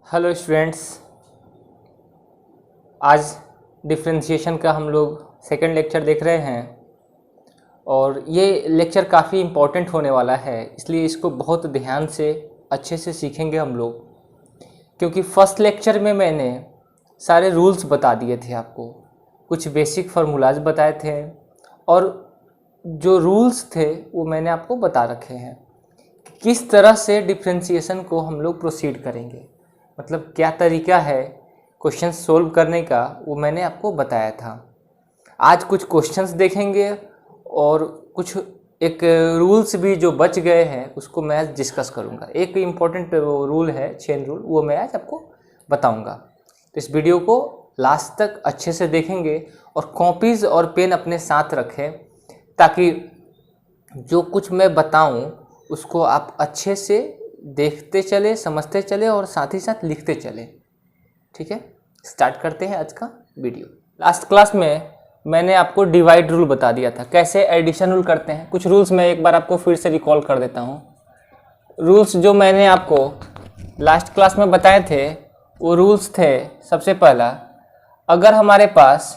Hello students, आज differentiation का हम लोग सेकंड लेक्चर देख रहे हैं और ये लेक्चर काफ़ी इम्पोर्टेंट होने वाला है, इसलिए इसको बहुत ध्यान से अच्छे से सीखेंगे हम लोग। क्योंकि फर्स्ट लेक्चर में मैंने सारे रूल्स बता दिए थे, आपको कुछ बेसिक फार्मूलाज बताए थे और जो रूल्स थे वो मैंने आपको बता रखे हैं। किस तरह से डिफरेंशिएशन को हम लोग प्रोसीड करेंगे, मतलब क्या तरीका है क्वेश्चन सोल्व करने का, वो मैंने आपको बताया था। आज कुछ क्वेश्चंस देखेंगे और कुछ एक रूल्स भी जो बच गए हैं उसको मैं आज डिस्कस करूँगा। एक इम्पॉर्टेंट रूल है चेन रूल, वो मैं आज आपको बताऊँगा। तो इस वीडियो को लास्ट तक अच्छे से देखेंगे और कॉपीज़ और पेन अपने साथ रखें ताकि जो कुछ मैं बताऊँ उसको आप अच्छे से देखते चले, समझते चले और साथ ही साथ लिखते चले। ठीक है, स्टार्ट करते हैं आज का वीडियो। लास्ट क्लास में मैंने आपको डिवाइड रूल बता दिया था, कैसे एडिशन रूल करते हैं। कुछ रूल्स मैं एक बार आपको फिर से रिकॉल कर देता हूँ। रूल्स जो मैंने आपको लास्ट क्लास में बताए थे वो रूल्स थे, सबसे पहला, अगर हमारे पास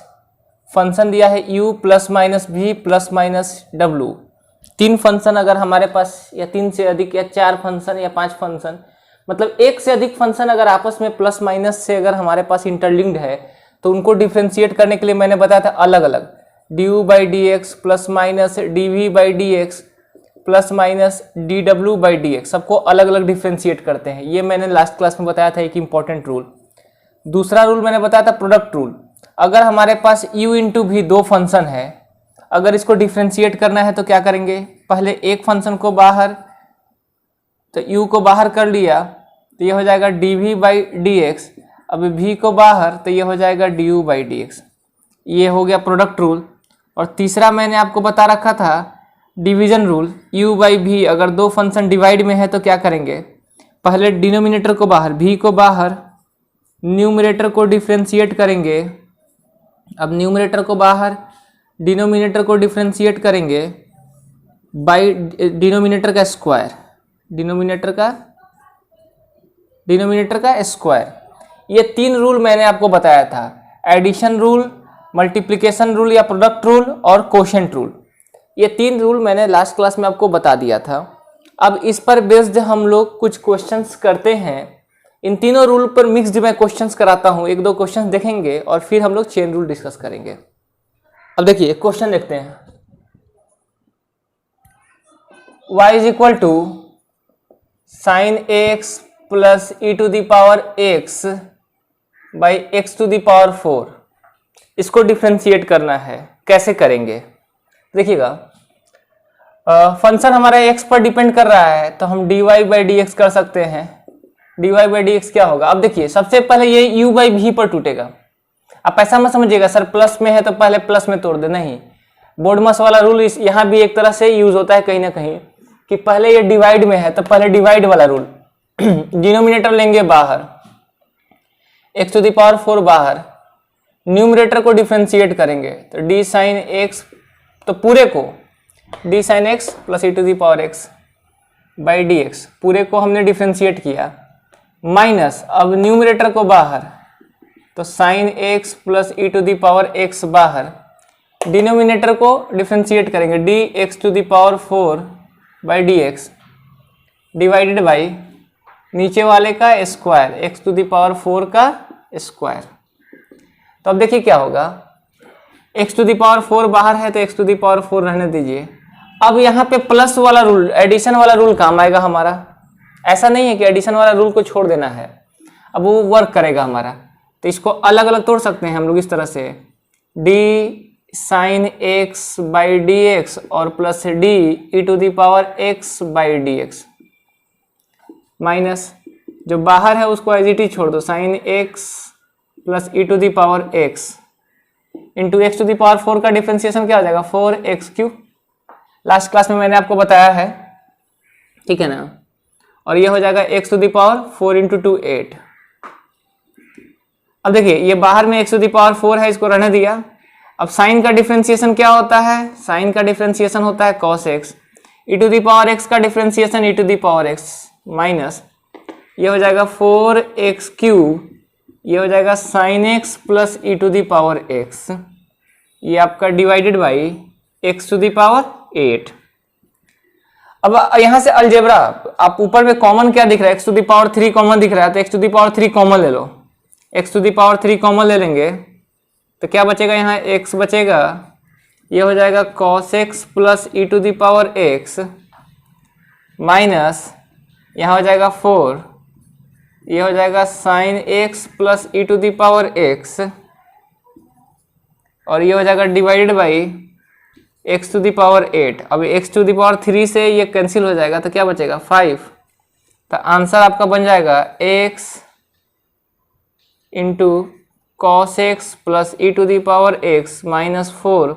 फंक्शन दिया है u plus minus v plus minus w, तीन फंक्शन अगर हमारे पास, या तीन से अधिक, या चार फंक्शन, या पांच फंक्शन, मतलब एक से अधिक फंक्शन अगर आपस में प्लस माइनस से अगर हमारे पास इंटरलिंक्ड है तो उनको डिफ्रेंशिएट करने के लिए मैंने बताया था अलग अलग du by d x plus minus dv by d x plus minus dw by d x, सबको अलग अलग डिफ्रेंशिएट करते हैं। ये मैंने लास्ट क्लास में बताया था, एक इंपॉर्टेंट रूल। दूसरा रूल मैंने बताया था प्रोडक्ट रूल। अगर हमारे पास u इंटू भी दो फंक्शन है, अगर इसको डिफ्रेंशिएट करना है तो क्या करेंगे, पहले एक फंक्शन को बाहर, तो u को बाहर कर लिया तो ये हो जाएगा dv बाई डी एक्स, अब v को बाहर तो ये हो जाएगा du बाई डी एक्स। ये हो गया प्रोडक्ट रूल। और तीसरा मैंने आपको बता रखा था division rule. u by v, अगर दो फंक्शन डिवाइड में है तो क्या करेंगे, पहले डिनोमिनेटर को बाहर, v को बाहर, न्यूमरेटर को डिफ्रेंशिएट करेंगे। अब न्यूमरेटर को बाहर, डिनोमिनेटर को डिफ्रेंशिएट करेंगे बाई डिनोमिनेटर का स्क्वायर, डिनोमिनेटर का स्क्वायर। ये तीन रूल मैंने आपको बताया था, एडिशन रूल, मल्टीप्लिकेशन रूल या प्रोडक्ट रूल और कोशेंट रूल। ये तीन रूल मैंने लास्ट क्लास में आपको बता दिया था। अब इस पर बेस्ड हम लोग कुछ क्वेश्चंस करते हैं। इन तीनों रूल पर मिक्स्ड मैं क्वेश्चंस कराता हूँ, एक दो क्वेश्चंस देखेंगे और फिर हम लोग चेन रूल डिस्कस करेंगे। अब देखिए क्वेश्चन देखते हैं। y is equal to sine x plus e to the power x by x to the power 4, इसको डिफ्रेंशिएट करना है। कैसे करेंगे देखिएगा, फंक्शन हमारा x पर डिपेंड कर रहा है तो हम dy बाई डी एक्स कर सकते हैं। dy बाई डी एक्स क्या होगा, अब देखिए सबसे पहले ये u बाई v पर टूटेगा। आप ऐसा मत समझिएगा सर प्लस में है तो पहले प्लस में तोड़ दे, नहीं। बोर्डमस वाला रूल यहाँ भी एक तरह से यूज होता है कहीं ना कहीं, कि पहले ये डिवाइड में है तो पहले डिवाइड वाला रूल डिनोमिनेटर लेंगे बाहर, एक्स टू द पावर 4 बाहर, न्यूमरेटर को डिफ्रेंशिएट करेंगे तो डी साइन एक्स, तो पूरे को d sine x plus e to the power x by d x, पूरे को हमने डिफ्रेंशिएट किया, माइनस अब न्यूमरेटर को बाहर, तो sine x plus e to the power x बाहर, डिनोमिनेटर को डिफ्रेंशिएट करेंगे d x to the power 4 by d x divided by नीचे वाले का square, x to the power 4 का स्क्वायर। तो अब देखिए क्या होगा, एक्स टू दी पावर 4 बाहर है तो एक्स टू दी पावर 4 रहने दीजिए। अब यहाँ पे प्लस वाला रूल, एडिशन वाला रूल काम आएगा हमारा। ऐसा नहीं है कि एडिशन वाला रूल को छोड़ देना है, अब वो वर्क करेगा हमारा। तो इसको अलग अलग तोड़ सकते हैं हम लोग इस तरह से, d sine x by d x और plus d e to the power x by d x, minus जो बाहर है उसको एज इट इज छोड़ दो, sine x plus e to the power x into x to the power 4 का differentiation क्या हो जाएगा, 4x3। लास्ट क्लास में मैंने आपको बताया है, ठीक है ना। और ये हो जाएगा x to the power 4 into 2 8। अब देखिए ये बाहर में एक्स टू दी पावर 4 है, इसको रहने दिया। अब साइन का डिफरेंशिएशन क्या होता है, साइन का डिफरेंशिएशन होता है cos x, e to the power x का differentiation e to the power x minus ये हो जाएगा 4x³, ये हो जाएगा sin x प्लस e⁻x, ये आपका डिवाइडेड बाई x⁻8। अब यहां से अलजेब्रा, आप ऊपर में कॉमन क्या दिख रहा है, x⁻3 कॉमन दिख रहा है, तो x⁻3 कॉमन ले लो, x⁻3 कॉमन ले लेंगे तो क्या बचेगा, यहाँ x बचेगा, ये हो जाएगा cos x plus e⁻x minus यहाँ हो जाएगा 4, ये हो जाएगा sin x प्लस e⁻x, और ये हो जाएगा डिवाइडेड बाई x⁻8। अब x⁻3 से ये कैंसिल हो जाएगा तो क्या बचेगा 5। तो आंसर आपका बन जाएगा x into cos x plus e⁻x minus 4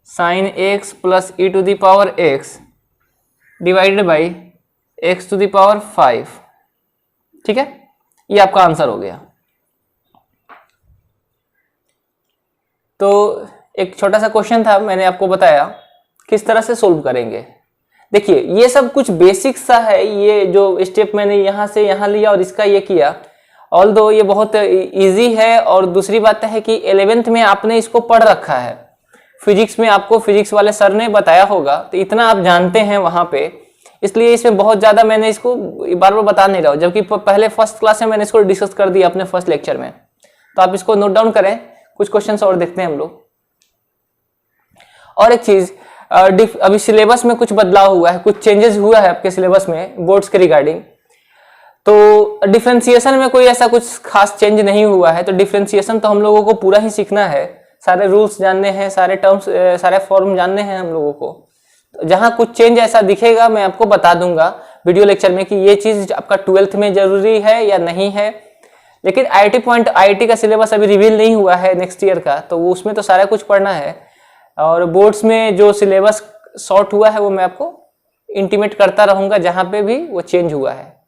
sin x plus e⁻x divided by x⁵। ठीक है, ये आपका आंसर हो गया। तो एक छोटा सा क्वेश्चन था, मैंने आपको बताया किस तरह से सोल्व करेंगे। देखिए ये सब कुछ बेसिक सा है, ये जो स्टेप मैंने यहाँ से यहाँ लिया और इसका ये किया, ऑल्दो ये बहुत इजी है। और दूसरी बात है कि 11th में आपने इसको पढ़ रखा है, फिजिक्स में आपको फिजिक्स वाले सर ने बताया होगा, तो इतना आप जानते हैं वहाँ पे, इसलिए इसमें बहुत ज़्यादा मैंने इसको बार बार बता नहीं रहा हूँ, जबकि पहले फर्स्ट क्लास में मैंने इसको डिस्कस कर दिया अपने फर्स्ट लेक्चर में। तो आप इसको नोट डाउन करें, कुछ क्वेश्चंस और देखते हैं हम लोग। और एक चीज़, अभी सिलेबस में कुछ बदलाव हुआ है, कुछ चेंजेस हुआ है आपके सिलेबस में बोर्ड्स के रिगार्डिंग। तो डिफ्रेंसिएशन में कोई ऐसा कुछ खास चेंज नहीं हुआ है, तो डिफ्रेंसिएशन तो हम लोगों को पूरा ही सीखना है, सारे रूल्स जानने हैं, सारे टर्म्स, सारे फॉर्म जानने हैं हम लोगों को। तो जहां कुछ चेंज ऐसा दिखेगा मैं आपको बता दूंगा वीडियो लेक्चर में कि ये चीज आपका 12th में जरूरी है या नहीं है। लेकिन IIT का सिलेबस अभी रिवील नहीं हुआ है नेक्स्ट ईयर का, तो उसमें तो सारा कुछ पढ़ना है। और बोर्ड्स में जो सिलेबस शॉर्ट हुआ है वो मैं आपको इंटीमेट करता रहूंगा जहां पे भी वो चेंज हुआ है।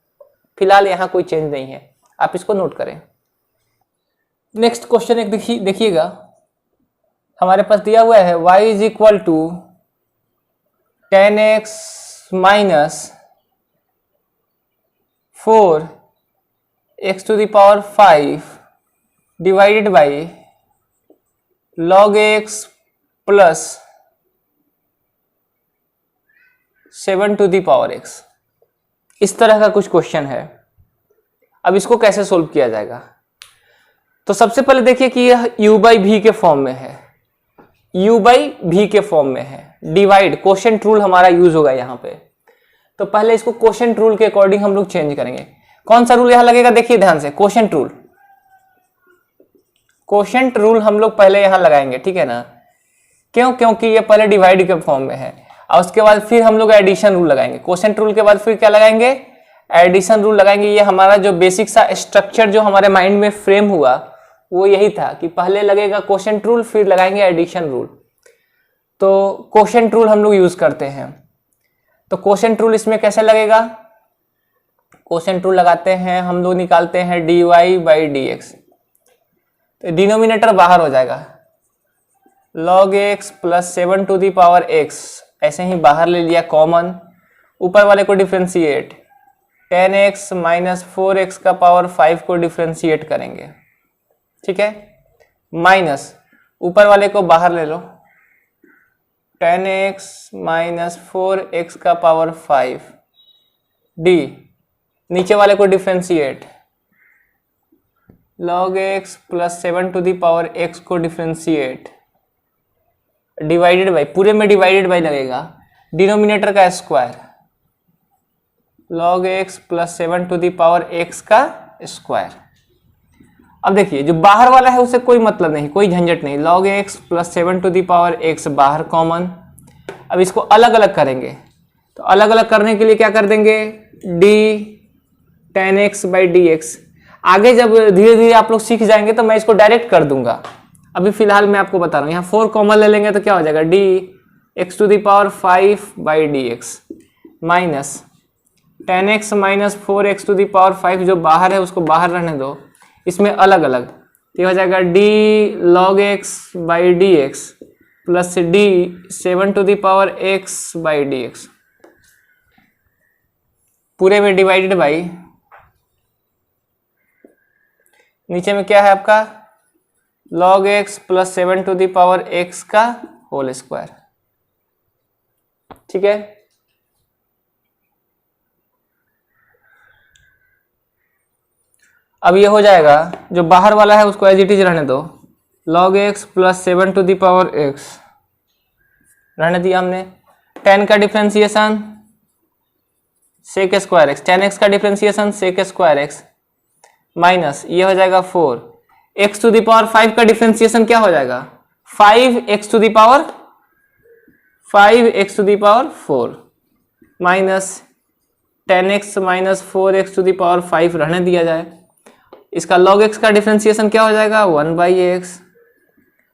फिलहाल यहाँ कोई चेंज नहीं है, आप इसको नोट करें। नेक्स्ट क्वेश्चन एक देखिएगा, हमारे पास दिया हुआ है y is equal to 10x minus 4x⁵ divided by log x plus 7x। इस तरह का कुछ क्वेश्चन है। अब इसको कैसे सोल्व किया जाएगा, तो सबसे पहले देखिए कि यह u/v के फॉर्म में है, u/v के फॉर्म में है। डिवाइड क्वोशंट रूल हमारा यूज होगा यहाँ पे, तो पहले इसको क्वोशंट रूल के अकॉर्डिंग हम लोग चेंज करेंगे। कौन सा रूल यहाँ लगेगा, देखिए ध्यान से, क्वोशंट रूल। क्वोशंट रूल हम लोग पहले यहाँ लगाएंगे, ठीक है ना। क्यों, क्योंकि ये पहले डिवाइड के फॉर्म में है, और उसके बाद फिर हम लोग एडिशन रूल लगाएंगे। क्वोशंट रूल के बाद फिर क्या लगाएंगे, एडिशन रूल लगाएंगे। ये हमारा जो बेसिक सा स्ट्रक्चर जो हमारे माइंड में फ्रेम हुआ वो यही था कि पहले लगेगा क्वोशंट रूल, फिर लगाएंगे एडिशन रूल। तो क्वोशंट रूल हम लोग यूज करते हैं। तो क्वोशंट रूल इसमें कैसे लगेगा, क्वोशंट रूल लगाते हैं हम लोग, निकालते हैं dy/dx, तो डिनोमिनेटर बाहर हो जाएगा, log x प्लस 7x, ऐसे ही बाहर ले लिया कॉमन। ऊपर वाले को डिफ्रेंशिएट, 10x माइनस 4x का पावर 5 को डिफ्रेंशिएट करेंगे, ठीक है। माइनस ऊपर वाले को बाहर ले लो, 10x माइनस 4x का पावर 5 डी, नीचे वाले को differentiate, log x plus 7x को डिफ्रेंशिएट, डिवाइडेड बाई, पूरे में डिवाइडेड बाई लगेगा, डिनोमिनेटर का square, log x plus 7x का स्क्वायर। अब देखिए जो बाहर वाला है उसे कोई मतलब नहीं, कोई झंझट नहीं, log x प्लस 7x बाहर कॉमन। अब इसको अलग अलग करेंगे, तो अलग अलग करने के लिए क्या कर देंगे, d 10x/dx। आगे जब धीरे धीरे आप लोग सीख जाएंगे तो मैं इसको डायरेक्ट कर दूंगा, अभी फिलहाल मैं आपको बता रहा हूँ। यहाँ 4 कॉमन ले लेंगे तो क्या हो जाएगा, dx⁵/dx minus 10x minus 4x⁵ जो बाहर है उसको बाहर रहने दो, इसमें अलग अलग, तो हो जाएगा d log x/dx plus d 7x/dx, पूरे में डिवाइडेड बाई नीचे में क्या है आपका log x plus 7 to the power x का होल स्क्वायर। ठीक है, अब ये हो जाएगा, जो बाहर वाला है उसको एज इट इज रहने दो, log x plus 7 to the power x रहने दिया हमने। 10 का differentiation sec square x, 10x का differentiation sec square x minus ये हो जाएगा 4, x टू द पावर 5 का डिफ्रेंसिएशन क्या हो जाएगा 5x to the power 4 minus 10x minus 4x to the power 5 रहने दिया जाए। इसका log x का डिफ्रेंसिएशन क्या हो जाएगा 1/x,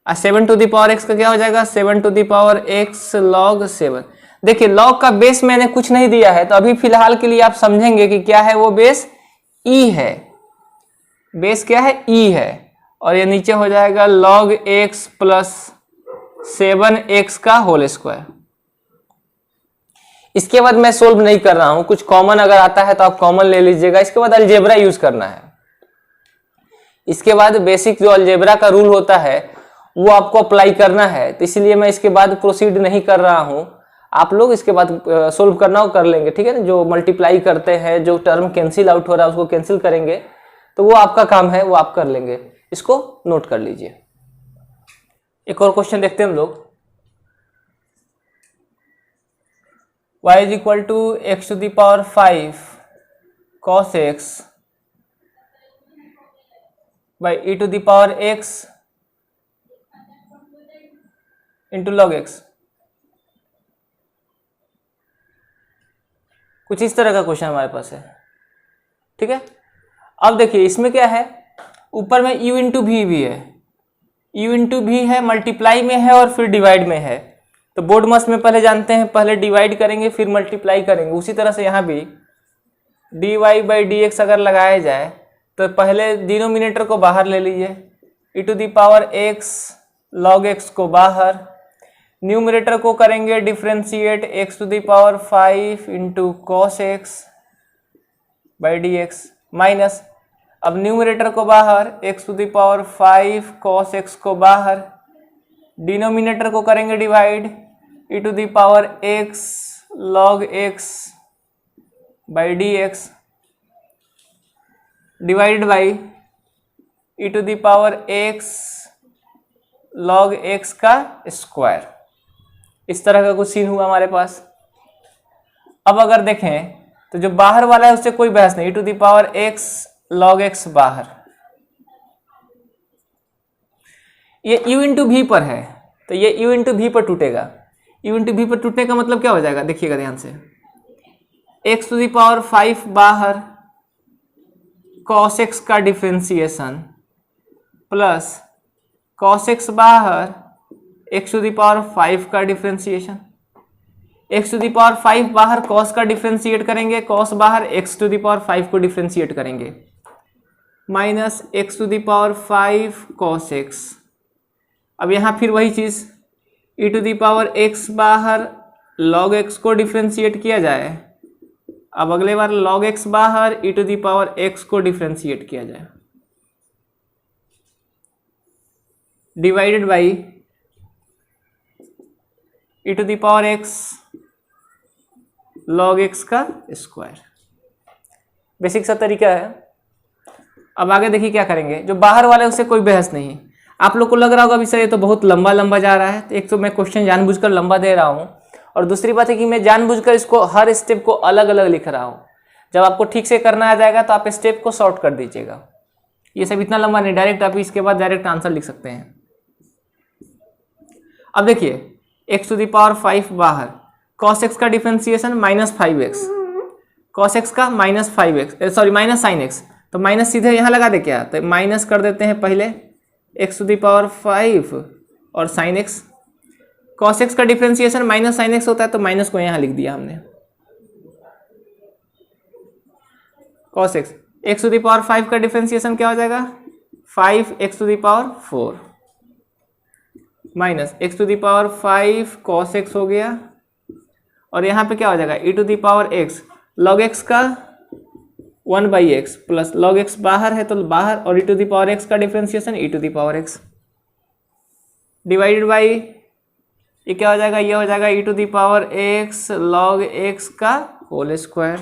7 to the power x का क्या हो जाएगा 7 to the power x log 7। देखिए log का बेस मैंने कुछ नहीं दिया है, तो अभी फिलहाल के लिए आप समझेंगे कि क्या है वो बेस e है, बेस क्या है e है, और ये नीचे हो जाएगा log x प्लस 7x का होल स्क्वायर। इसके बाद मैं सोल्व नहीं कर रहा हूं, कुछ कॉमन अगर आता है तो आप कॉमन ले लीजिएगा। इसके बाद अलजेब्रा यूज करना है, इसके बाद बेसिक जो अलजेब्रा का रूल होता है वो आपको अप्लाई करना है, तो इसलिए मैं इसके बाद प्रोसीड नहीं कर रहा हूं। आप लोग इसके बाद सोल्व करना हो कर लेंगे, ठीक है ना। जो मल्टीप्लाई करते हैं, जो टर्म कैंसिल आउट हो रहा है उसको कैंसिल करेंगे, तो वो आपका काम है, वो आप कर लेंगे। इसको नोट कर लीजिए। एक और क्वेश्चन देखते हैं हम लोग। y is equal to x to the power 5 cos x by e to the power x into log x। कुछ इस तरह का क्वेश्चन हमारे पास है, ठीक है। अब देखिए इसमें क्या है, ऊपर में u इंटू भी है, u इंटू भी है, मल्टीप्लाई में है और फिर डिवाइड में है। तो बोर्ड मास में पहले जानते हैं, पहले डिवाइड करेंगे फिर मल्टीप्लाई करेंगे। उसी तरह से यहाँ भी dy बाई डी एक्स अगर लगाया जाए तो पहले डिनोमिनेटर को बाहर ले लीजिए, e to the power x log x को बाहर, न्यूमरेटर को करेंगे differentiate x to the power 5 into cos x by d x minus, अब न्यूमरेटर को बाहर x to the power 5 cos x को बाहर, डिनोमिनेटर को करेंगे divide e to the power x log x by d x divided by e to the power x log x का square. इस तरह का कुछ सीन हुआ हमारे पास। अब अगर देखें तो जो बाहर वाला है उससे कोई बहस नहीं, e to the power x log x बाहर, ये u इंटू भी पर है तो ये u इंटू भी पर टूटेगा। u इंटू भी पर टूटने का मतलब क्या हो जाएगा, देखिएगा ध्यान से, x टू द पावर 5 बाहर cos x का डिफरेंशिएशन प्लस cos x बाहर x टू द पावर 5 का differentiation, x to the power 5 बाहर cos का डिफरेंशिएट करेंगे, cos बाहर x टू द पावर 5 को डिफरेंशिएट करेंगे, minus x to the power 5 cos x। अब यहाँ फिर वही चीज़, e to the power x बाहर log x को डिफरेंशिएट किया जाए, अब अगले बार log x बाहर e to the power x को डिफरेंशिएट किया जाए, divided by e to the power x log x का स्क्वायर। बेसिक सा तरीका है। अब आगे देखिए क्या करेंगे, जो बाहर वाले उससे कोई बहस नहीं। आप लोग को लग रहा होगा अभी सर ये तो बहुत लंबा लंबा जा रहा है, तो एक तो मैं क्वेश्चन जानबूझकर लंबा दे रहा हूँ, और दूसरी बात है कि मैं जानबूझकर इसको हर स्टेप को अलग अलग लिख रहा हूँ। जब आपको ठीक से करना आ जाएगा तो आप स्टेप को शॉर्ट कर दीजिएगा। ये सब इतना लंबा नहीं, डायरेक्ट आप इसके बाद डायरेक्ट आंसर लिख सकते हैं। अब देखिए x टू द पावर 5 बाहर, cos x का differentiation minus 5x, cos x का minus 5x sorry minus sine x, तो माइनस सीधे यहाँ लगा दे क्या, तो माइनस कर देते हैं पहले x टू द पावर 5 और साइन x, cos x का डिफरेंशिएशन माइनस साइन x होता है तो माइनस को यहाँ लिख दिया हमने, cos x, x to the power 5 का डिफरेंशिएशन क्या हो जाएगा 5x to the power 4 minus x to the power 5 cos x हो गया, और यहाँ पे क्या हो जाएगा e to the power x log x का 1/x प्लस log x बाहर है तो बाहर, और e to the power x का differentiation e to the power x divided by ये क्या हो जाएगा, ये हो जाएगा e to the power x log x का होल स्क्वायर।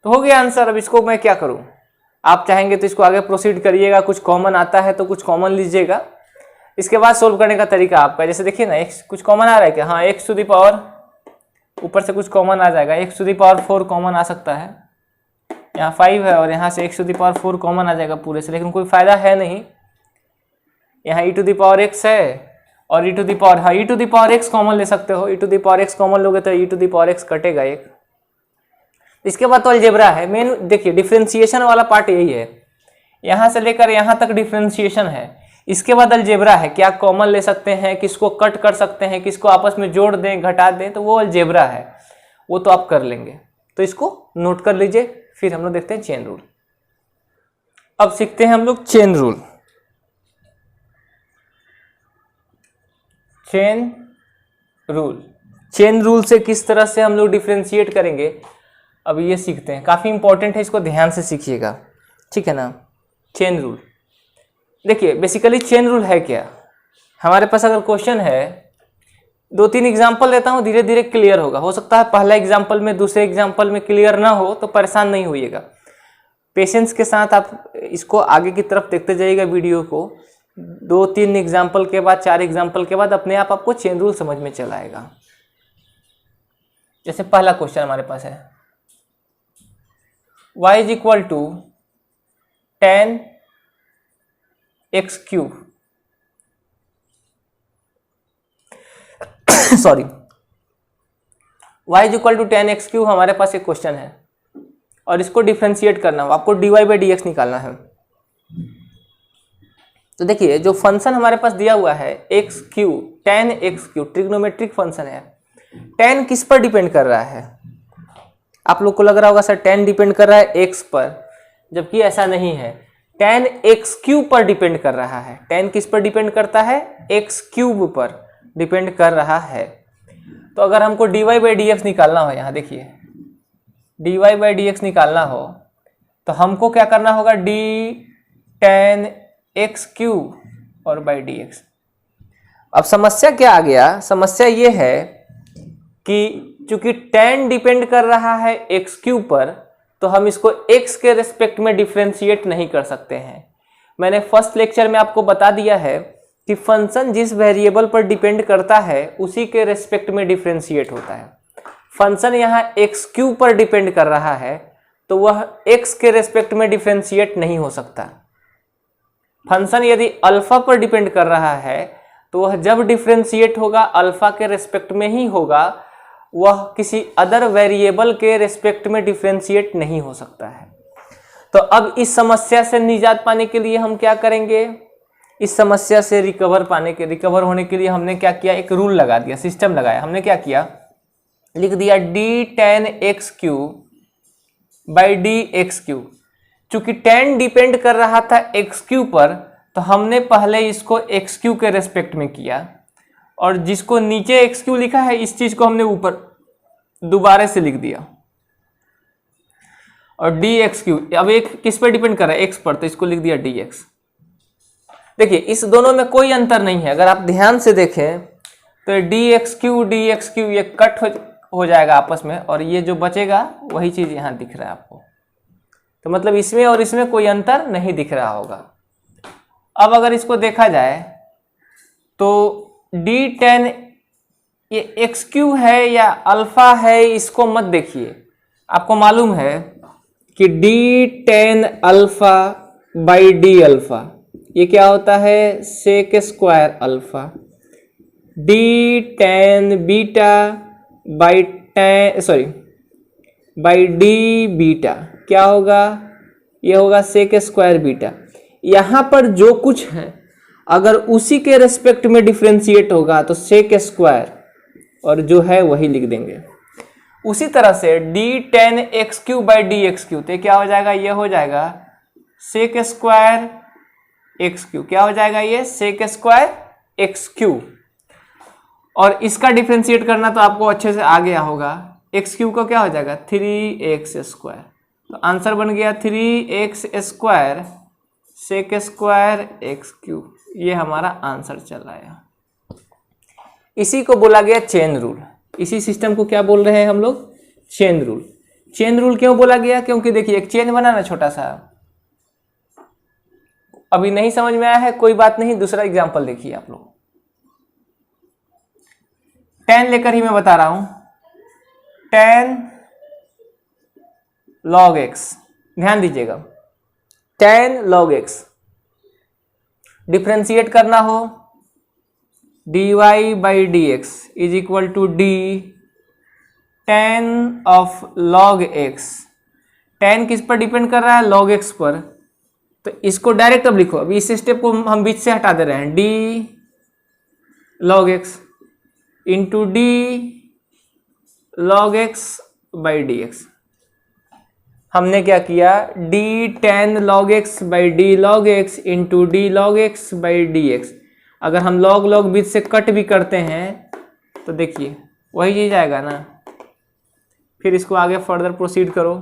तो हो गया आंसर। अब इसको मैं क्या करूं, आप चाहेंगे तो इसको आगे प्रोसीड करिएगा, कुछ कॉमन आता है तो कुछ कॉमन लीजिएगा, इसके बाद सोल्व करने का तरीका आपका। जैसे देखिए ना, x कुछ कॉमन आ रहा है क्या, हाँ x टू द पावर ऊपर से कुछ कॉमन आ जाएगा, x to the power 4 common आ सकता है, यहाँ 5 है और यहाँ से x to the power 4 common आ जाएगा पूरे से, लेकिन कोई फायदा है नहीं। यहाँ e to the power x है और e टू द पावर, हाँ e to the power x common ले सकते हो, e to the power x common लोगे तो e to the power x कटेगा एक। इसके बाद तो अलजेब्रा है मेन। देखिए डिफरेंशिएशन वाला पार्ट यही है, यहाँ से लेकर यहाँ तक डिफरेंशिएशन है, इसके बाद अलजेब्रा है, क्या कॉमन ले सकते हैं, किसको कट कर सकते हैं, किसको आपस में जोड़ दें घटा दें, तो वो अलजेब्रा है, वो तो आप कर लेंगे। तो इसको नोट कर लीजिए, फिर हम लोग देखते हैं चेन रूल। अब सीखते हैं हम लोग चेन रूल। चेन रूल से किस तरह से हम लोग डिफरेंशिएट करेंगे, अब ये सीखते हैं। काफी इंपॉर्टेंट है, इसको ध्यान से सीखिएगा, ठीक है ना। चेन रूल देखिए, बेसिकली चेन रूल है क्या, हमारे पास अगर क्वेश्चन है, 2-3 एग्जाम्पल देता हूँ, धीरे धीरे क्लियर होगा। हो सकता है पहला एग्जाम्पल में, दूसरे एग्जाम्पल में क्लियर ना हो, तो परेशान नहीं होइएगा, पेशेंस के साथ आप इसको आगे की तरफ देखते जाइएगा वीडियो को। 2-3 एग्जाम्पल के बाद, 4 एग्जाम्पल के बाद अपने आप आपको चेन रूल समझ में चला आएगा। जैसे पहला क्वेश्चन हमारे पास है, y is equal to 10x³ sorry, y is equal to 10x³ हमारे पास एक क्वेश्चन है और इसको डिफरेंशिएट करना हो, आपको dy/dx निकालना है। तो देखिए जो फंक्शन हमारे पास दिया हुआ है x³ 10x³ ट्रिग्नोमेट्रिक फंक्शन है। 10 किस पर डिपेंड कर रहा है, आप लोग को लग रहा होगा सर 10 डिपेंड कर रहा है x पर, जबकि ऐसा नहीं है, 10 x³ पर डिपेंड कर रहा है। 10 किस पर डिपेंड करता है, x³ पर डिपेंड कर रहा है। तो अगर हमको dy/dx निकालना हो, यहाँ देखिए dy/dx निकालना हो तो हमको क्या करना होगा, d10 x³ और बाई dx। अब समस्या क्या आ गया, समस्या ये है कि चूंकि 10 डिपेंड कर रहा है x³ पर, तो हम इसको x के रेस्पेक्ट में डिफरेंशिएट नहीं कर सकते हैं। मैंने फर्स्ट लेक्चर में आपको बता दिया है कि फंक्शन जिस वेरिएबल पर डिपेंड करता है उसी के रेस्पेक्ट में डिफरेंशिएट होता है। फंक्शन यहाँ x³ पर डिपेंड कर रहा है तो वह x के रेस्पेक्ट में डिफरेंशिएट नहीं हो सकता। फंक्शन यदि अल्फा पर डिपेंड कर रहा है तो वह जब डिफरेंशिएट होगा अल्फा के रेस्पेक्ट में ही होगा, वह किसी अदर वेरिएबल के रेस्पेक्ट में डिफरेंशिएट नहीं हो सकता है। तो अब इस समस्या से निजात पाने के लिए हम क्या करेंगे, इस समस्या से रिकवर होने के लिए हमने क्या किया, एक रूल लगा दिया, सिस्टम लगाया। हमने क्या किया, लिख दिया d10 x³ बाई dx³। चूंकि 10 डिपेंड कर रहा था x³ पर, तो हमने पहले इसको x³ के रेस्पेक्ट में किया, और जिसको नीचे x³ लिखा है इस चीज को हमने ऊपर दोबारा से लिख दिया, और dx³ अब एक किस पर डिपेंड कर रहा है, x पर, तो इसको लिख दिया dx। देखिए इस दोनों में कोई अंतर नहीं है, अगर आप ध्यान से देखें तो dx³ ये कट हो जाएगा आपस में, और ये जो बचेगा वही चीज यहाँ दिख रहा है आपको। तो मतलब इसमें और इसमें कोई अंतर नहीं दिख रहा होगा। अब अगर इसको देखा जाए तो d10 ये x³ है या अल्फा है, इसको मत देखिए। आपको मालूम है कि d10 alpha by d alpha ये क्या होता है, sec square alpha. d10 beta by by d beta क्या होगा, ये होगा सेक स्क्वायर बीटा। यहाँ पर जो कुछ है अगर उसी के रेस्पेक्ट में डिफरेंशिएट होगा तो सेक स्क्वायर, और जो है वही लिख देंगे। उसी तरह से d10 x³ बाई dx³, तो क्या हो जाएगा, ये हो जाएगा सेक स्क्वायर x³। क्या हो जाएगा, ये सेक स्क्वायर x³। और इसका डिफरेंशिएट करना तो आपको अच्छे से आ गया होगा, x³ का क्या हो जाएगा 3x²। तो आंसर बन गया 3x square sec square x cube. ये हमारा आंसर चल आया। इसी को बोला गया चेन रूल। इसी सिस्टम को क्या बोल रहे हैं हम लोग? Chain rule. चेन रूल क्यों बोला गया? क्योंकि देखिए एक चेन बना ना छोटा सा। अभी नहीं समझ में आया है कोई बात नहीं, दूसरा एग्जांपल देखिए आप लोग। tan लेकर ही मैं बता रहा हूं। tan log x, ध्यान दीजिएगा, tan log x डिफ्रेंशिएट करना हो dy by d x is equal to d tan of log x। tan किस पर डिपेंड कर रहा है? log x पर। तो इसको डायरेक्ट अब लिखो, अभी इस स्टेप को हम बीच से हटा दे रहे हैं। D log x into D log x by d x. हमने क्या किया? D tan log x by D log x into D log x by d x. अगर हम log log बीच से कट भी करते हैं तो देखिए वही चीज आएगा ना। फिर इसको आगे फर्दर प्रोसीड करो।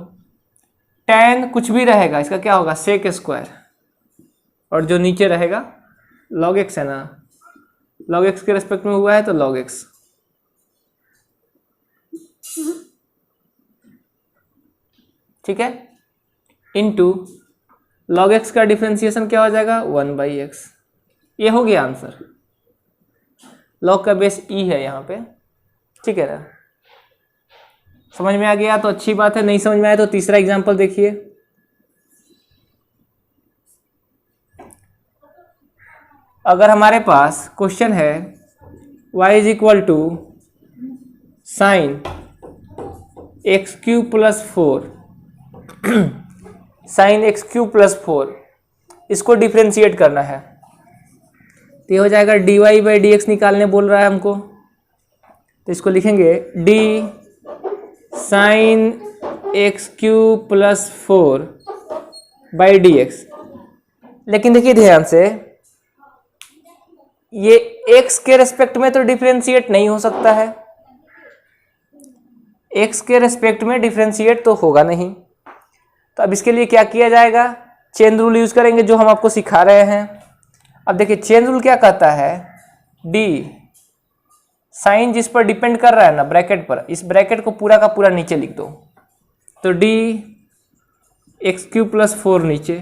tan कुछ भी रहेगा, इसका क्या होगा? सेक स्क्वायर, और जो नीचे रहेगा log x है ना, log x के रेस्पेक्ट में हुआ है तो log x। ठीक है, इनटू log x का डिफरेंशिएशन क्या हो जाएगा? 1/x। ये हो गया आंसर। log का बेस e है यहाँ पे। ठीक है ना, समझ में आ गया तो अच्छी बात है, नहीं समझ में आया तो तीसरा एग्जांपल देखिए। अगर हमारे पास क्वेश्चन है y is equal to sine x cube plus 4 sine x cube plus 4, इसको डिफ्रेंशिएट करना है तो ये हो जाएगा dy बाई डी एक्स निकालने बोल रहा है हमको। तो इसको लिखेंगे D sine x cube plus 4 by d x. लेकिन देखिए ध्यान से, ये x के रेस्पेक्ट में तो डिफरेंशिएट नहीं हो सकता है, x के रेस्पेक्ट में डिफरेंशिएट तो होगा नहीं। तो अब इसके लिए क्या किया जाएगा? चेन रूल यूज करेंगे जो हम आपको सिखा रहे हैं। अब देखिए चेन रूल क्या कहता है? d साइन जिस पर डिपेंड कर रहा है ना ब्रैकेट पर, इस ब्रैकेट को पूरा का पूरा नीचे लिख दो। तो d एक्स क्यूब प्लस 4 नीचे,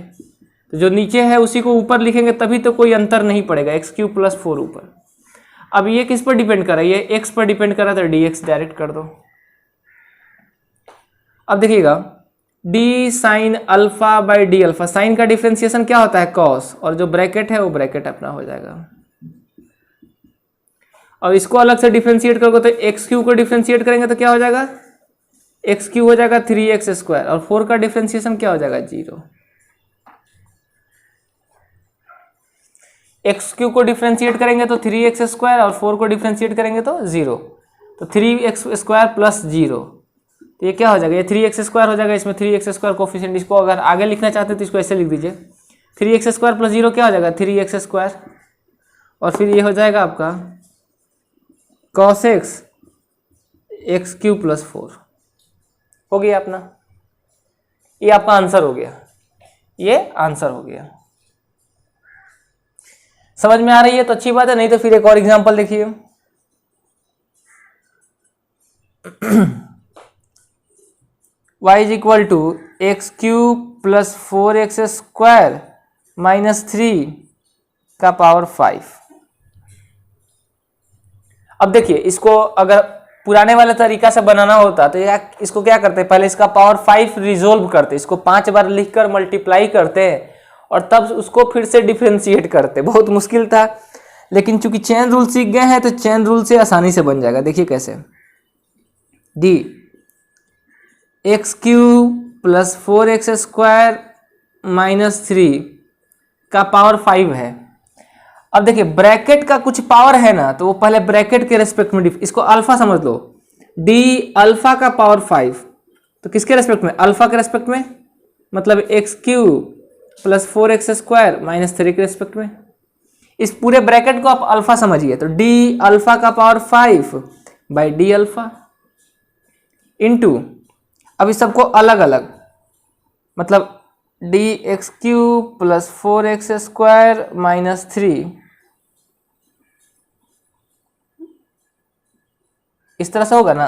तो जो नीचे है उसी को ऊपर लिखेंगे तभी तो कोई अंतर नहीं पड़ेगा। एक्स क्यूब प्लस 4 ऊपर। अब ये किस पर डिपेंड कर रहा है? ये x पर डिपेंड कर रहा है तो डी एक्स डायरेक्ट कर दो। अब देखिएगा d sine alpha by d alpha, sine का डिफ्रेंसिएशन क्या होता है? कॉस, और जो ब्रैकेट है वो ब्रैकेट अपना हो जाएगा। और इसको अलग से डिफ्रेंशिएट करोगे तो एक्स क्यूब को डिफ्रेंशिएट करेंगे तो क्या हो जाएगा? एक्स क्यूब हो जाएगा 3x स्क्वायर, और 4 का डिफ्रेंशिएशन क्या हो जाएगा? 0। एक्स क्यूब को डिफ्रेंशिएट करेंगे तो 3x स्क्वायर, और 4 को डिफ्रेंशिएट करेंगे तो 0। तो 3x स्क्वायर प्लस 0, तो ये क्या हो जाएगा? ये 3x स्क्वायर हो जाएगा। इसमें 3x स्क्वायर कोफिशिएंट, इसको अगर आगे लिखना चाहते हैं तो इसको ऐसे लिख दीजिए। 3x स्क्वायर प्लस 0 क्या हो जाएगा? 3x स्क्वायर, और फिर ये हो जाएगा आपका cos x x cube plus 4। हो गया अपना, ये आपका आंसर हो गया। ये आंसर हो गया। समझ में आ रही है तो अच्छी बात है, नहीं तो फिर एक और एग्जांपल देखिए। y is equal to x cube plus 4x square minus 3 का पावर 5। अब देखिए इसको अगर पुराने वाले तरीका से बनाना होता तो इसको क्या करते? पहले इसका पावर 5 रिजोल्व करते, इसको 5 बार लिखकर मल्टीप्लाई करते और तब उसको फिर से डिफरेंशिएट करते। बहुत मुश्किल था, लेकिन चूंकि चेन रूल सीख गए हैं तो चेन रूल से आसानी से बन जाएगा। देखिए कैसे, D x cube plus 4x square minus 3 का पावर 5 है। अब देखिए ब्रैकेट का कुछ पावर है ना, तो वो पहले ब्रैकेट के रेस्पेक्ट में इसको अल्फा समझ लो। डी अल्फा का पावर 5, तो किसके रेस्पेक्ट में? अल्फा के रेस्पेक्ट में, मतलब x cube plus 4x square minus 3 के रेस्पेक्ट में। इस पूरे ब्रैकेट को आप अल्फा समझिए, तो डी अल्फा का power 5 by d alpha into, अब इस सबको अलग अलग मतलब D x cube plus 4x² minus 3 इस तरह से होगा ना।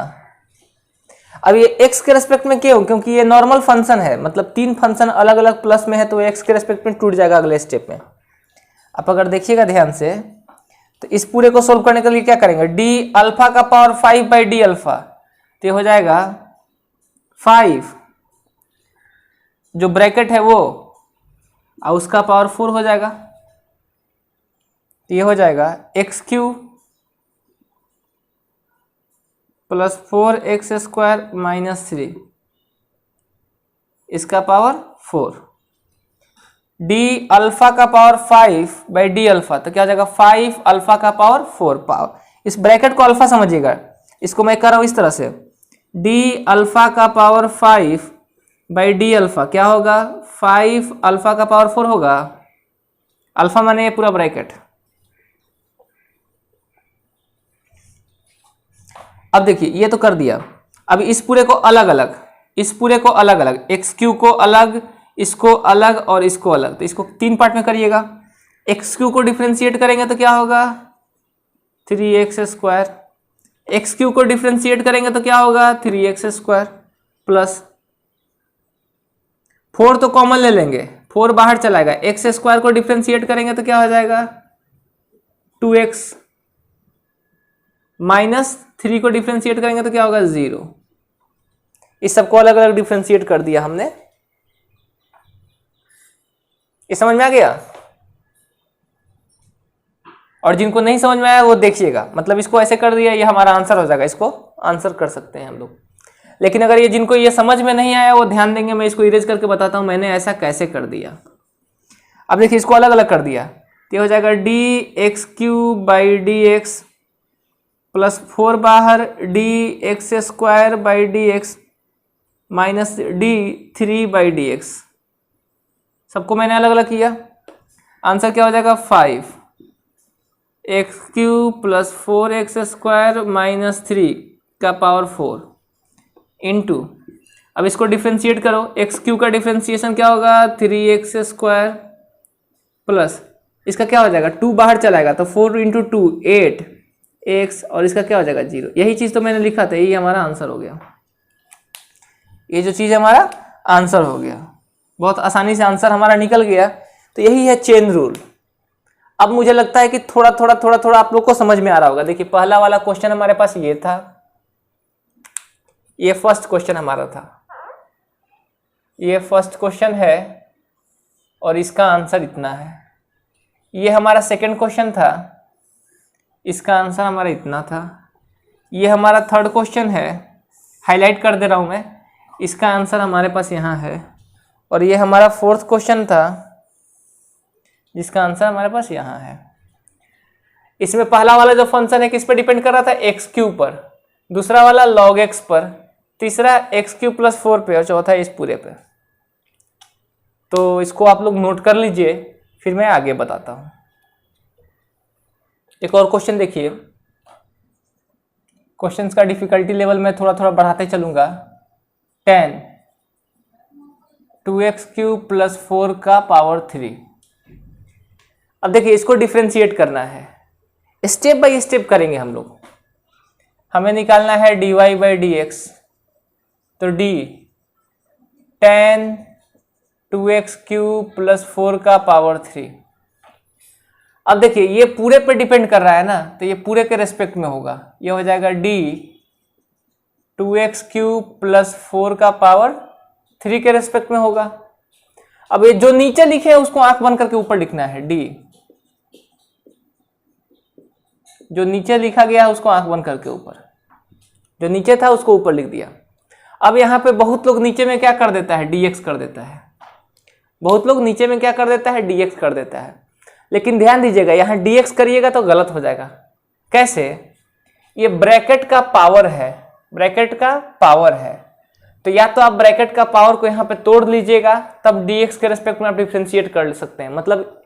अब ये x के रेस्पेक्ट में क्यों? क्योंकि ये नॉर्मल फंक्शन है, मतलब 3 फंक्शन अलग अलग प्लस में है तो x के रेस्पेक्ट में टूट जाएगा अगले स्टेप में। आप अगर देखिएगा ध्यान से तो इस पूरे को सोल्व करने के लिए क्या करेंगे, डी अल्फा का पावर 5 बाई डी अल्फा, तो ये हो जाएगा 5 जो ब्रैकेट है वो और उसका पावर 4 हो जाएगा, तो ये हो जाएगा x cube plus 4x² minus 3 इसका पावर 4, डी अल्फा का पावर 5 बाई डी अल्फा, तो क्या हो जाएगा 5 अल्फा का पावर 4 पावर, इस ब्रैकेट को अल्फा समझिएगा, इसको मैं कर रहा हूं इस तरह से, डी अल्फा का पावर 5 बाई डी अल्फा क्या होगा 5 अल्फा का पावर 4 होगा, अल्फा माने पूरा ब्रैकेट। अब देखिए ये तो कर दिया, अब इस पूरे को अलग अलग, इस पूरे को अलग अलग, एक्स क्यू को अलग, इसको अलग और इसको अलग, तो इसको 3 पार्ट में करिएगा। एक्स क्यू को डिफ्रेंशिएट करेंगे तो क्या होगा 3x², एक्स क्यू को डिफ्रेंशिएट करेंगे तो क्या होगा 3x² प्लस 4 तो कॉमन ले लेंगे, 4 बाहर चलाएगा, x² को डिफ्रेंशिएट करेंगे तो क्या हो जाएगा 2x माइनस 3 को डिफ्रेंशिएट करेंगे तो क्या होगा 0। इस सबको अलग अलग डिफ्रेंशिएट कर दिया हमने, ये समझ में आ गया। और जिनको नहीं समझ में आया वो देखिएगा, मतलब इसको ऐसे कर दिया ये हमारा आंसर हो जाएगा, इसको आंसर कर सकते हैं हम लोग। लेकिन अगर ये जिनको ये समझ में नहीं आया वो ध्यान देंगे, मैं इसको इरेज करके बताता हूं मैंने ऐसा कैसे कर दिया। अब देखिए इसको अलग अलग कर दिया तो ये हो जाएगा D x cube by d x plus 4 बाहर dx² by d x minus d3 by d x, सबको मैंने अलग अलग किया। आंसर क्या हो जाएगा 5x³ प्लस 4x² माइनस 3 का पावर 4 इंटू, अब इसको डिफ्रेंशिएट करो, x³ का डिफ्रेंशिएशन क्या होगा 3x² प्लस इसका क्या हो जाएगा 2 बाहर चलाएगा तो 4 इंटू 2 8 x और इसका क्या हो जाएगा 0। यही चीज तो मैंने लिखा था, यही हमारा आंसर हो गया, ये जो चीज हमारा आंसर हो गया, बहुत आसानी से आंसर हमारा निकल गया। तो यही है चेन रूल। अब मुझे लगता है कि थोड़ा थोड़ा थोड़ा थोड़ा आप लोग को समझ में आ रहा होगा। देखिए पहला वाला क्वेश्चन हमारे पास ये था, ये फर्स्ट क्वेश्चन हमारा था, ये फर्स्ट क्वेश्चन है और इसका आंसर इतना है। ये हमारा सेकंड क्वेश्चन था, इसका आंसर हमारा इतना था। ये हमारा थर्ड क्वेश्चन है, हाईलाइट कर दे रहा हूं मैं, इसका आंसर हमारे पास यहाँ है। और ये हमारा फोर्थ क्वेश्चन था जिसका आंसर हमारे पास यहाँ है। इसमें पहला वाला जो फंक्शन है किस पे डिपेंड कर रहा था x³ पर, दूसरा वाला log x पर, तीसरा x³ प्लस 4 पे और चौथा इस पूरे पे। तो इसको आप लोग नोट कर लीजिए, फिर मैं आगे बताता हूं। एक और क्वेश्चन देखिए, क्वेश्चंस का डिफिकल्टी लेवल मैं थोड़ा थोड़ा बढ़ाते चलूंगा। 10 2x³ प्लस 4 का पावर 3। अब देखिए इसको डिफ्रेंशिएट करना है, स्टेप बाय स्टेप करेंगे हम लोग। हमें निकालना है dy बाई डी एक्स, तो d 10 2x³ प्लस 4 का पावर 3। अब देखिए ये पूरे पे डिपेंड कर रहा है ना, तो ये पूरे के रेस्पेक्ट में होगा, ये हो जाएगा d 2x³ प्लस 4 का पावर 3 के रेस्पेक्ट में होगा। अब ये जो नीचे लिखे है उसको आंख बंद करके ऊपर लिखना है, d जो नीचे लिखा गया है उसको आंख बंद करके ऊपर, जो नीचे था उसको ऊपर लिख दिया। अब यहाँ पे बहुत लोग नीचे में क्या कर देता है dx कर देता है, बहुत लोग नीचे में क्या कर देता है dx कर देता है। लेकिन ध्यान दीजिएगा यहाँ dx करिएगा तो गलत हो जाएगा। कैसे? ये ब्रैकेट का पावर है, ब्रैकेट का पावर है, तो या तो आप ब्रैकेट का पावर को यहाँ पे तोड़ लीजिएगा तब dx के रेस्पेक्ट में आप डिफरेंशिएट कर सकते हैं। मतलब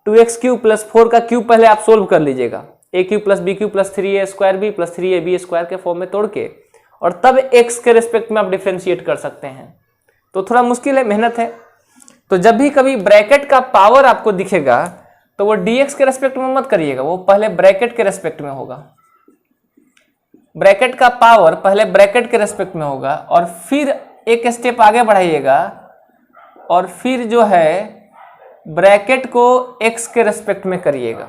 2x³ प्लस 4 का क्यूब पहले आप सोल्व कर लीजिएगा, a³ plus b³ plus 3a² plus 3ab² के फॉर्म में तोड़ के, और तब x के रेस्पेक्ट में आप डिफरेंशिएट कर सकते हैं। तो थोड़ा मुश्किल है, मेहनत है। तो जब भी कभी ब्रैकेट का पावर आपको दिखेगा तो वो dx के रेस्पेक्ट में मत करिएगा, वो पहले ब्रैकेट के रेस्पेक्ट में होगा। ब्रैकेट का पावर पहले ब्रैकेट के रेस्पेक्ट में होगा और फिर एक स्टेप आगे बढ़ाइएगा और फिर जो है ब्रैकेट को x के रेस्पेक्ट में करिएगा।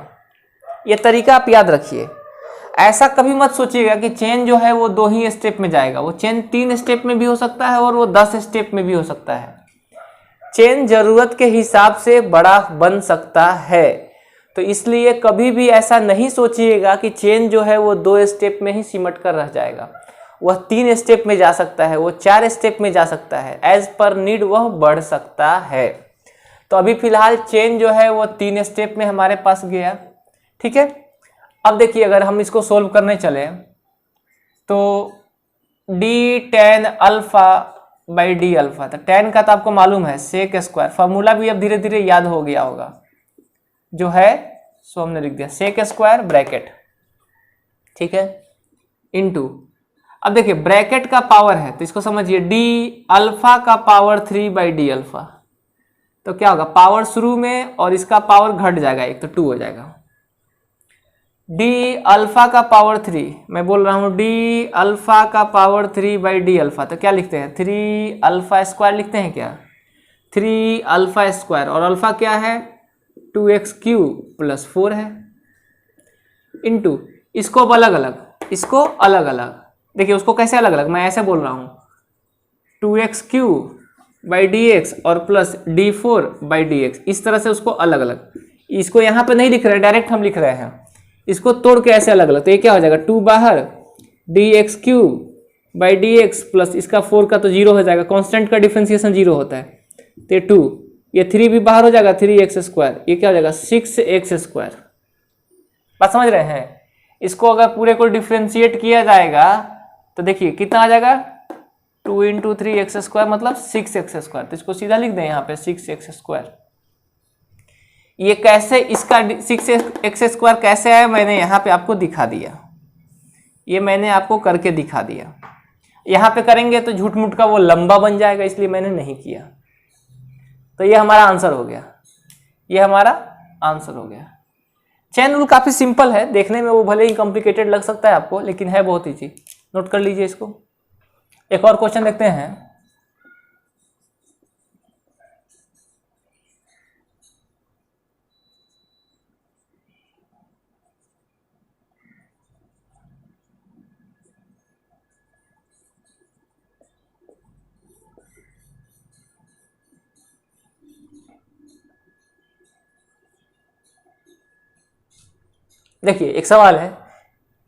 ये तरीका आप याद रखिए। ऐसा कभी मत सोचिएगा कि चेन जो है वो 2 ही स्टेप में जाएगा। वो चेन 3 स्टेप में भी हो सकता है और वो 10 स्टेप में भी हो सकता है। चेन जरूरत के हिसाब से बड़ा बन सकता है। तो इसलिए कभी भी ऐसा नहीं सोचिएगा कि चेन जो है वो 2 स्टेप में ही सिमट कर रह जाएगा। वह 3 स्टेप में जा सकता है, वो 4 स्टेप में जा सकता है। एज पर नीड वह बढ़ सकता है। तो अभी फिलहाल चेन जो है वो 3 स्टेप में हमारे पास गया। ठीक है, अब देखिए अगर हम इसको सोल्व करने चले तो D tan alpha by d alpha, तो टेन का तो आपको मालूम है सेक स्क्वायर, फॉर्मूला भी अब धीरे धीरे याद हो गया होगा जो है, सो हमने लिख दिया सेक स्क्वायर ब्रैकेट। ठीक है, इनटू, अब देखिए ब्रैकेट का पावर है तो इसको समझिए डी अल्फा का पावर 3 बाई डी अल्फा। तो क्या होगा, पावर शुरू में और इसका पावर घट जाएगा एक, तो 2 हो जाएगा। डी अल्फा का पावर 3, मैं बोल रहा हूं डी अल्फा का पावर 3 बाई डी अल्फा, तो क्या लिखते हैं 3 अल्फा स्क्वायर लिखते हैं क्या, 3 अल्फा स्क्वायर, और अल्फा क्या है 2x क्यूब प्लस 4 है, इनटू इसको अब अलग अलग, इसको अलग अलग, देखिए उसको कैसे अलग अलग, मैं ऐसे बोल रहा हूं 2x cube by d x और plus d4 by d x, इस तरह से उसको अलग अलग। इसको यहाँ पे नहीं लिख रहे, डायरेक्ट हम लिख रहे हैं, इसको तोड़ के ऐसे अलग अलग। तो ये क्या हो जाएगा 2 बाहर D x cube by d x plus इसका 4 का तो 0 हो जाएगा, कांस्टेंट का डिफरेंशिएशन 0 होता है, तो ये 2, ये 3 भी बाहर हो जाएगा 3x स्क्वायर, ये क्या हो जाएगा 6x स्क्वायर। बात समझ रहे हैं। इसको अगर पूरे को डिफ्रेंशिएट किया जाएगा तो देखिए कितना आ जाएगा 2 इंटू 3x स्क्वायर मतलब 6x स्क्वायर। तो इसको सीधा लिख दें यहाँ पे 6x स्क्वायर। ये कैसे, इसका 6x स्क्वायर कैसे आया मैंने यहाँ पे आपको दिखा दिया, ये मैंने आपको करके दिखा दिया। यहाँ पे करेंगे तो झूठ मूठ का वो लंबा बन जाएगा, इसलिए मैंने नहीं किया। तो ये हमारा आंसर हो गया, ये हमारा आंसर हो गया। चेन रूल काफी सिंपल है, देखने में वो भले ही कॉम्प्लिकेटेड लग सकता है आपको, लेकिन है बहुत इजी। नोट कर लीजिए इसको। एक और क्वेश्चन देखते हैं। देखिए एक सवाल है,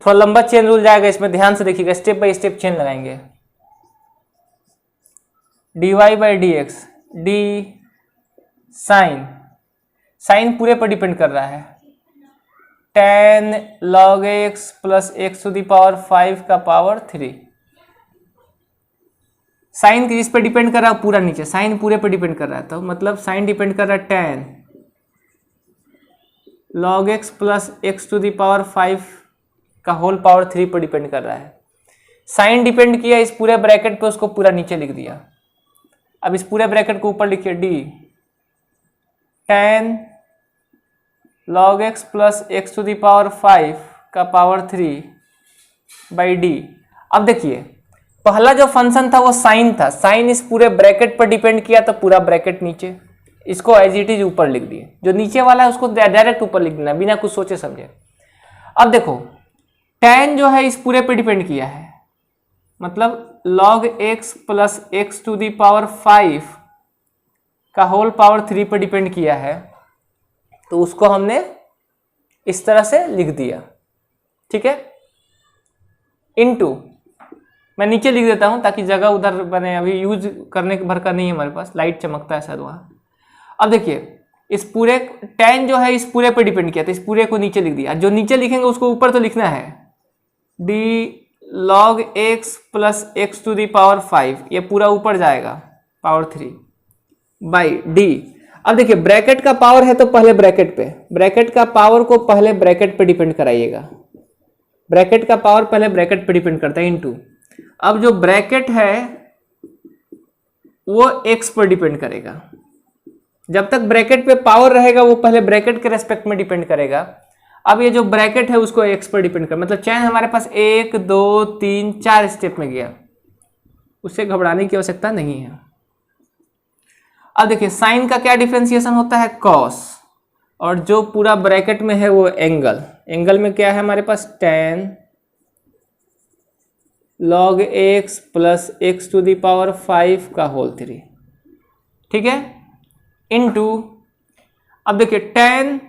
थोड़ा लंबा चेन रूल जाएगा इसमें, ध्यान से देखिएगा, स्टेप बाय स्टेप चेन लगाएंगे। D y by d x, d sine, sine पूरे पर डिपेंड कर रहा है, ten log x plus x to the power 5 का पावर 3। साइन किस पे डिपेंड कर रहा है, पूरा नीचे, साइन पूरे पे डिपेंड कर रहा है, तो मतलब साइन डिपेंड कर रहा है ten log x plus x to the power 5 का होल पावर 3 पर डिपेंड कर रहा है। साइन डिपेंड किया इस पूरे ब्रैकेट पे, उसको पूरा नीचे लिख दिया। अब इस पूरे ब्रैकेट को ऊपर लिखिए, d ten log x plus x to the power 5 का पावर 3 बाई डी। अब देखिए पहला जो फंक्शन था वो साइन था, साइन इस पूरे ब्रैकेट पर डिपेंड किया तो पूरा ब्रैकेट नीचे, इसको एज इट इज ऊपर लिख दिए। जो नीचे वाला है उसको डायरेक्ट ऊपर लिख देना बिना कुछ सोचे समझे। अब देखो tan जो है इस पूरे पे डिपेंड किया है, मतलब log x plus x to the power 5 का होल पावर 3 पे डिपेंड किया है, तो उसको हमने इस तरह से लिख दिया। ठीक है, इनटू मैं नीचे लिख देता हूं ताकि जगह उधर बने, अभी यूज करने भर का नहीं है हमारे पास, लाइट चमकता है शायद वहां। अब देखिए इस पूरे tan जो है इस पूरे पे डिपेंड किया, तो इस पूरे को नीचे लिख दिया। जो नीचे लिखेंगे उसको ऊपर तो लिखना है, d log x plus x to the power 5, ये पूरा ऊपर जाएगा पावर 3 बाई डी। अब देखिए ब्रैकेट का पावर है तो पहले ब्रैकेट पे, ब्रैकेट का पावर को पहले ब्रैकेट पे डिपेंड कराइएगा, ब्रैकेट का पावर पहले ब्रैकेट पे डिपेंड करता है, इनटू अब जो ब्रैकेट है वो x पर डिपेंड करेगा। जब तक ब्रैकेट पे पावर रहेगा वो पहले ब्रैकेट के रेस्पेक्ट में डिपेंड करेगा। अब ये जो ब्रैकेट है उसको x पर डिपेंड कर, मतलब चैन हमारे पास 1 2 3 4 स्टेप में गया, उससे घबराने की आवश्यकता नहीं है। अब देखिए साइन का क्या डिफरेंशिएशन होता है, कॉस, और जो पूरा ब्रैकेट में है वो एंगल। एंगल में क्या है हमारे पास, tan log x plus x to the power 5 का होल 3, ठीक है, इनटू, अब देखिए tan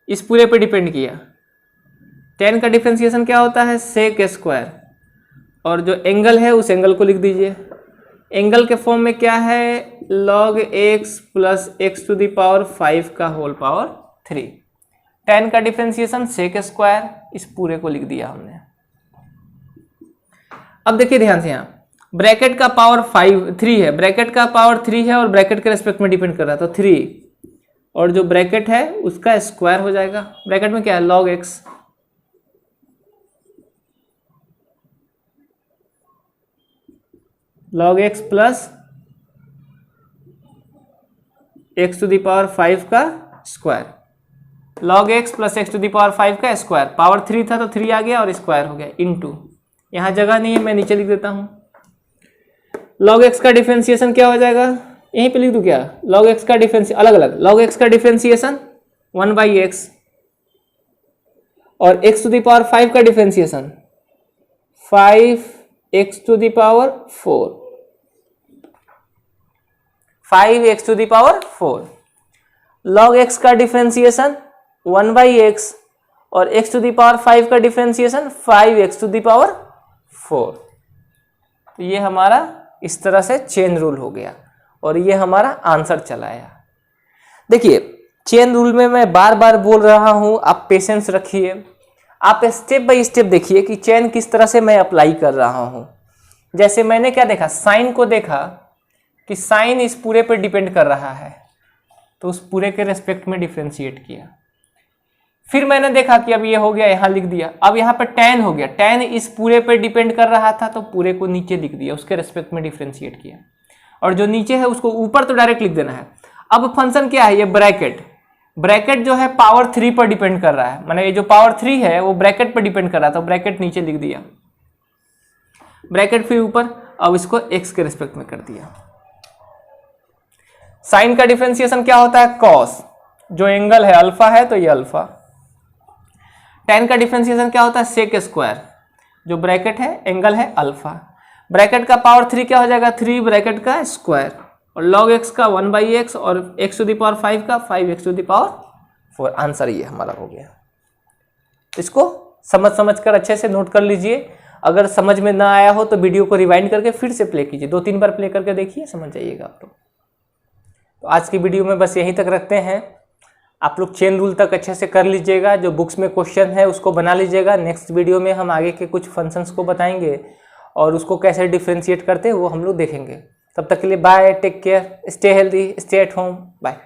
इस पूरे पे डिपेंड किया, tan का डिफरेंशिएशन क्या होता है, सेक स्क्वायर, और जो एंगल है उस एंगल को लिख दीजिए। एंगल के फॉर्म में क्या है, log x plus x to the power 5 का होल पावर 3। tan का डिफरेंशिएशन सेक स्क्वायर, इस पूरे को लिख दिया हमने। अब देखिए ध्यान से, यहाँ ब्रैकेट का पावर 3 है, ब्रैकेट का पावर 3 है और ब्रैकेट के रेस्पेक्ट में डिपेंड कर रहा है, तो 3 और जो ब्रैकेट है उसका स्क्वायर हो जाएगा। ब्रैकेट में क्या है, log x, log x plus x to the power 5 का square, log x plus x to the power 5 का स्क्वायर, पावर 3 था तो 3 आ गया और स्क्वायर हो गया, इनटू, यहां जगह नहीं है मैं नीचे लिख देता हूं। log x का डिफरेंशिएशन क्या हो जाएगा, यहीं पे लिख दूं क्या, log x का डिफरेंशिएशन अलग अलग, log x का डिफरेंशिएशन 1/x और x टू दी पावर 5 का differentiation 5x to the power 4, 5x to the power 4। log x का डिफरेंशिएशन 1/x और x टू दी पावर 5 का differentiation 5x to the power 4। तो ये हमारा इस तरह से चेन रूल हो गया और ये हमारा आंसर चला आया। देखिए चेन रूल में मैं बार बार बोल रहा हूं, आप पेशेंस रखिए, आप स्टेप बाय स्टेप देखिए कि चेन किस तरह से मैं अप्लाई कर रहा हूं। जैसे मैंने क्या देखा, साइन को देखा कि साइन इस पूरे पर डिपेंड कर रहा है, तो उस पूरे के रेस्पेक्ट में डिफरेंशिएट किया। फिर मैंने देखा कि अब ये हो गया, यहाँ लिख दिया। अब यहाँ पर tan हो गया, tan इस पूरे पर डिपेंड कर रहा था तो पूरे को नीचे लिख दिया, उसके रेस्पेक्ट में डिफरेंशिएट किया, और जो नीचे है उसको ऊपर तो डायरेक्ट लिख देना है। अब फंक्शन क्या है, ये ब्रैकेट, ब्रैकेट जो है पावर 3 पर डिपेंड कर रहा है, माने ये जो पावर 3 है वो ब्रैकेट पर डिपेंड कर रहा था, ब्रैकेट नीचे लिख दिया, ब्रैकेट फिर ऊपर, अब इसको x के रेस्पेक्ट में कर दिया। साइन का डिफरेंशिएशन क्या होता है, कॉस, जो एंगल है अल्फा है तो ये अल्फा। tan का डिफरेंशिएशन क्या होता है, सेक स्क्वायर, जो ब्रैकेट है एंगल है अल्फा, ब्रैकेट का पावर 3 क्या हो जाएगा, 3 ब्रैकेट का स्क्वायर, और log x का 1/x और x टू दी पावर 5 का 5x to the power 4। Answer ये हमारा हो गया। इसको समझ कर अच्छे से नोट कर लीजिए। अगर समझ में ना आया हो तो वीडियो को रिवाइंड करके फिर से प्ले कीजिए, 2-3 बार प्ले करके देखिए, समझ जाइएगा आप लोग। तो आज की वीडियो में बस यहीं तक रखते हैं। आप लोग चेन रूल तक अच्छे से कर लीजिएगा, जो बुक्स में क्वेश्चन है उसको बना लीजिएगा। नेक्स्ट वीडियो में हम आगे के कुछ फंक्शंस को बताएंगे और उसको कैसे डिफ्रेंशिएट करते हैं वो हम लोग देखेंगे। तब तक के लिए bye, take care, stay healthy, stay at home, bye.